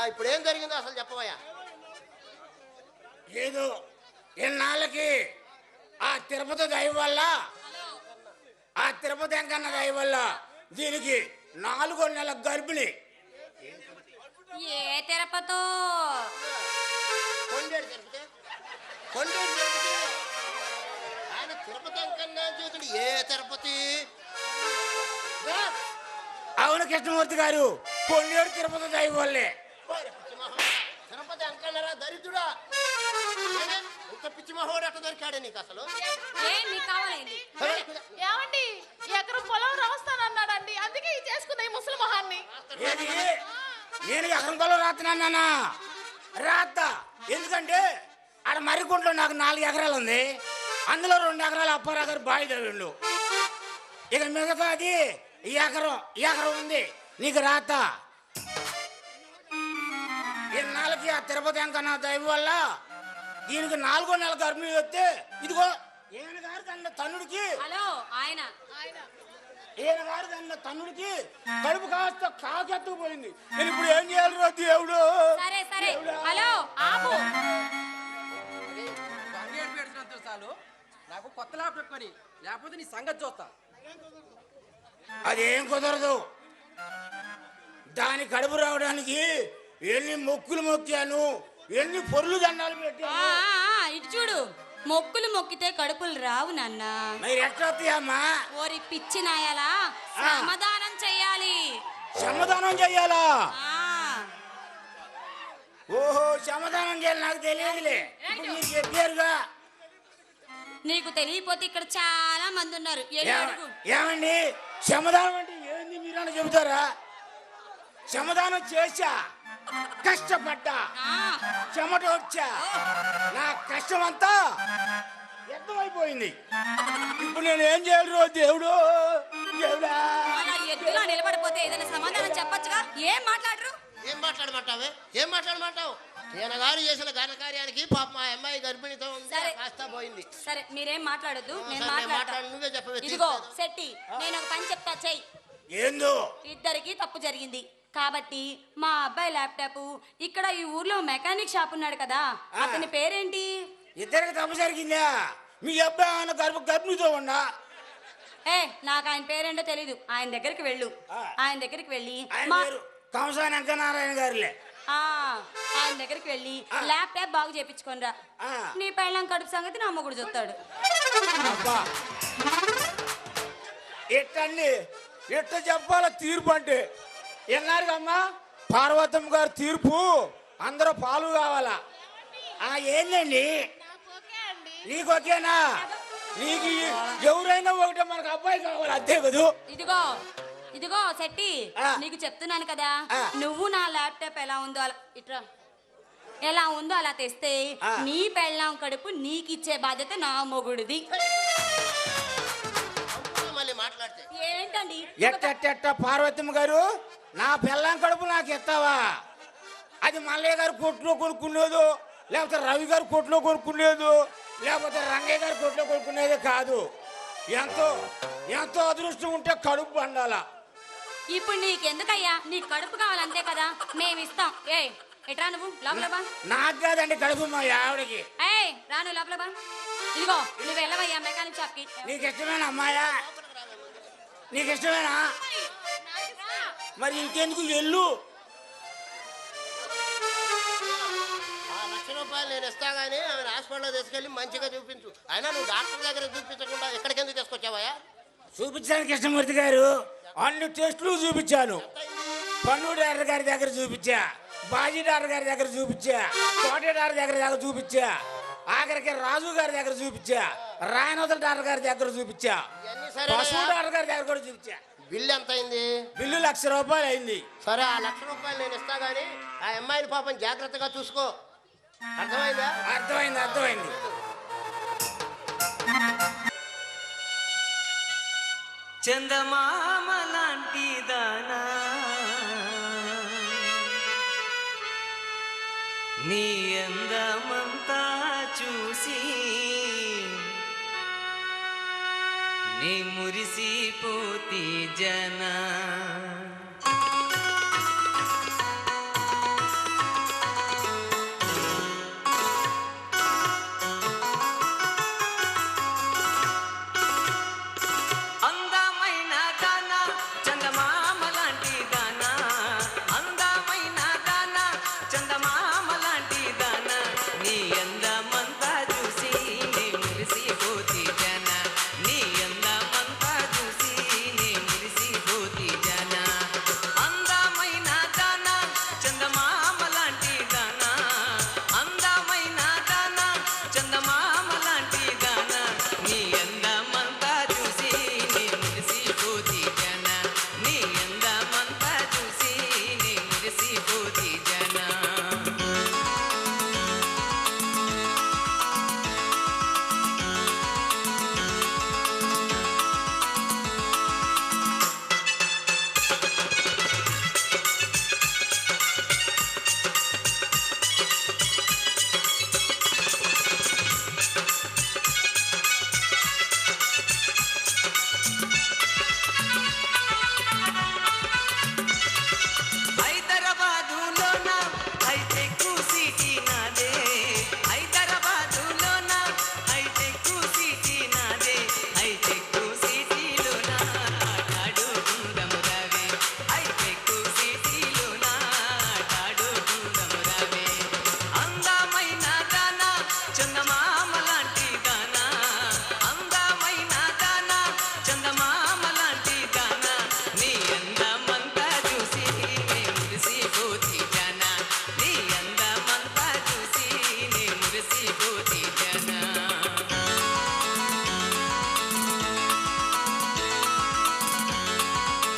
ఇప్పుడు ఏం జరిగిందో అసలు చెప్పవయ్యా. ఏదో ఎన్నాళ్ళకి ఆ తిరుపతి దయ వల్ల, ఆ తిరుపతి వెంకన్న దయ వల్ల దీనికి 4 నెలల గర్భిణి. ఏ తిరుపతో? కొండేడు తిరుపతి, కొండేడు తిరుపతి. ఆయన తిరుపతి వెంకన్న చూసుడు ఏ తిరుపతి? అవును కృష్ణమూర్తి గారు, కొండేడు తిరుపతి దయ వల్లే. తిరుపతి వెంకన్నరా దరిద్రుడా, ఇంత పిచ్చి మహోడు ఎట్లా దొరికాడే నీకు అసలు? ఏమండి ఎకరం పొలం రాస్తానన్నాడండి, అందుకే ఇది చేసుకుందా ఈ ముసలి మొహాన్ని. నేను ఎకరం పొలం రాస్తున్నానా? రాస్తా. ఎందుకంటే ఆడ మర్రికుంట్లో నాకు 4 ఎకరాలు ఉంది, అందులో 2 ఎకరాలు అప్పారావు గారు బావి తవ్విండు. ఇక మిగతాది ఎకరం ఉంది, నీకు రాత. ఇన్నాళ్ళకి ఆ తిరుపతి వెంకన్న దయ వల్ల దీనికి 4 నెలల గర్భిణి వస్తే ఇదిగో ఈయన గారు తన తన్నుడికి కడుపు కాస్త కాకెత్తుకుపోయింది. నేను ఇప్పుడు ఏం చేయాలి రా దేవుడు? నాకు కొత్త ల్యాప్టాప్ కొని, లేకపోతే నీ సంగతి చూస్తా. అదేం కుదరదు. దాని కడుపు రావడానికి ఎన్ని మొక్కులు మొక్కాను, ఎన్ని పొర్లు దండాలు పెట్టాను. ఇటు చూడు, మొక్కులు మొక్కితే కడుపులు రావు నాన్న. మరి ఎట్లమ్మా? ఓరి పిచ్చి నాయాలా, సమాధానం చెయ్యాలి. సమాధానం చెయ్యాలా? ఓహో, సమాధానం చేయాలి. నాకు తెలియదులే, మీరు చెప్పారుగా. నీకు తెలియపోతే ఇక్కడ చాలా మంది ఉన్నారు. ఏమండి సమాధానం అంటే ఏంది మీరన్నా చెబుతారా? సమాధానం చేశా, కష్టపడ్డా, చెమట వచ్చా, నా కష్టం అంతా వ్యర్థమైపోయింది. ఇప్పుడు నేను ఏం చేయాలి రో దేవుడు? ఎద్దులా నిలబడిపోతే ఏదైనా సమాధానం చెప్పచ్చుగా. ఏం మాట్లాడరు? ఏం మాట్లాడమంటావు? ఈయన గారు చేసిన ఘనకార్యానికి పాప మా అమ్మాయి గర్భిణితో కాస్త పోయింది. సరే మీరేం మాట్లాడద్దు, నేను మాట్లాడు. నువ్వే చెప్పవే. ఇదిగో శెట్టి, నేను ఒక పని చెప్తా, చెయ్యి. ఏందో? ఇద్దరికి తప్పు జరిగింది కాబట్టి మా అబ్బాయి ల్యాప్టాప్ ఇక్కడ ఈ ఊర్లో మెకానిక్ షాప్ ఉన్నాడు కదా, అతని పేరేంటి? ఇద్దరికి తప్పు జరిగిందా? మీ అబ్బాయి ఆయన గర్భిణితో ఉన్నా? నాకు ఆయన పేరేంటో తెలీదు. ఆయన దగ్గరికి వెళ్ళు. ఆయన దగ్గరికి వెళ్ళి నారాయణ గారిలే, ఆయన దగ్గరికి వెళ్ళి ల్యాప్టాప్ బాగు చేపించుకోనరా. నీ పెళ్ళం కడుపు సంగతి నా మొగుడు చూస్తాడు. ఎట్ట చెప్పాల తీర్పు అంటే? ఎన్నారుగమ్మా పార్వతమ్మ గారు తీర్పు, అందరూ పాలు కావాలా? ఏందండి నీకు ఓకేనా? నీకు ఎవరైనా ఒకటే, మనకు అబ్బాయి కావాలి, అంతే కదూ. ఇదిగో శెట్టి, నీకు చెప్తున్నాను కదా, నువ్వు నా ల్యాప్టాప్ ఎలా ఉందో అలా తెస్తే నీ పెళ్ళాం కడుపు నీకిచ్చే బాధ్యత నా మొగుడిది. ఏంటండి ఎట్ట పార్వతమ్మ గారు, నా పెళ్ళాం కడుపు నాకు ఇస్తావా? అది మల్లయ్య గారు కొట్లో కొనుక్కునేదు, లేకపోతే రవి గారు కొట్లో కొనుక్కునేదు, లేకపోతే రంగయ్య గారు కొట్లో కొనుక్కునేది కాదు. ఎంతో అదృష్టం ఉంటే కడుపు పండాలా. ఇప్పుడు నీకెందుకయ్యా, నీ కడుపు కావాలంతే కదా, మేమిస్తాం. ఎట్రా నువ్వు లోపల బా. నాకు కాదండి కడుపు, మా ఆవిడకి. రాను లోపల బా. ఇదిగో నువ్వు వెళ్ళవయ్యా మెకానిక్ షాప్ కి. నీకు ఇష్టమేనా అమ్మాయా? నీకు ఇష్టమేనా? మరి ఇంకెందుకు వెళ్ళు. రూపాయలు నేను ఇస్తా గానీ ఆమె హాస్పిటల్లో తీసుకెళ్ళి మంచిగా చూపించు. అయినా నువ్వు డాక్టర్ దగ్గర చూపించకుండా ఎక్కడికెందుకు తీసుకొచ్చావయ్యా? చూపించాను కృష్ణమూర్తి గారు, అన్ని టెస్టులు చూపించాను. పన్ను డాక్టర్ గారి దగ్గర చూపించా, బాజీ డాక్టర్ గారి దగ్గర చూపించా, కోట డాక్టర్ దగ్గర చూపించా, ఆఖరికి రాజు గారి దగ్గర చూపించా, రాయనోదల డాక్టర్ గారి దగ్గర చూపించా, పశువు డాక్టర్ గారి దగ్గర కూడా చూపించా. బిల్లు ఎంత అయింది? బిల్లు 1,00,000 రూపాయలు అయింది. సరే, ఆ 1,00,000 రూపాయలు నేను ఇస్తా గానీ ఆ అమ్మాయిని పాపం జాగ్రత్తగా చూసుకో. అర్థమైందా? అర్థమైంది. చందమామ లాంటి దానా నీ అందమంతా చూసి నీ మురిసిపోతి జనా